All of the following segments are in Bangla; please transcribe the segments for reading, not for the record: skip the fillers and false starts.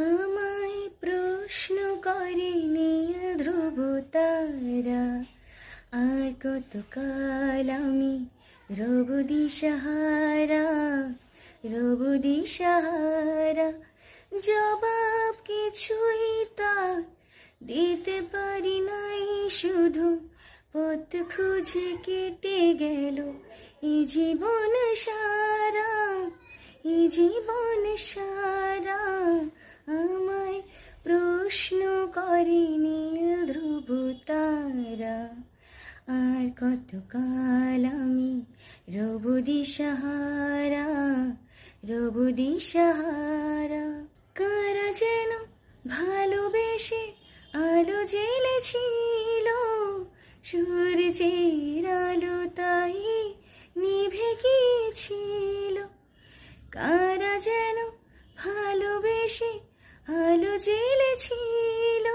আমায় প্রশ্ন করে নীল ধ্রুব তারা, আর কতকাল আমি রব দিশাহারা, রব দিশাহারা। জবাব কিছুই তার দিতে পারি নাই, শুধু পথ খুঁজে কেটে গেল এ জীবন সারা, এ জীবন সারা। আমায় প্রশ্ন করে নীল ধ্রুব তারা, আর কতকাল আমি রব দিশাহারা, রব দিশাহারা। কারা যেন ভালোবেসে আলো জ্বেলেছিল, সূর্যের আলো তাই নিভে গিয়েছিল। কারা যেন ভালোবেসে আলো জ্বেলেছিল,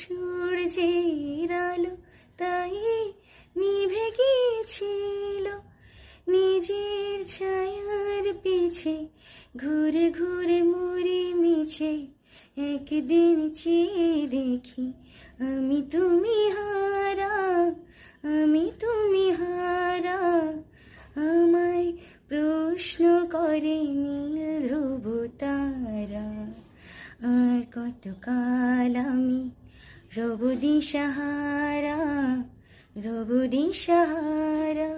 সূর্যের আলো তাই নিভে গিয়েছিল। নিজের ছায়ার পিছে ঘুরে ঘুরে মরি মিছে, একদিন চেয়ে দেখি আমি তুমি হারা, আমি তুমি হারা। আমায় প্রশ্ন করে নীল ধ্রুব তারা, আর কতকাল আমি রব দিশাহারা, রব দিশাহারা।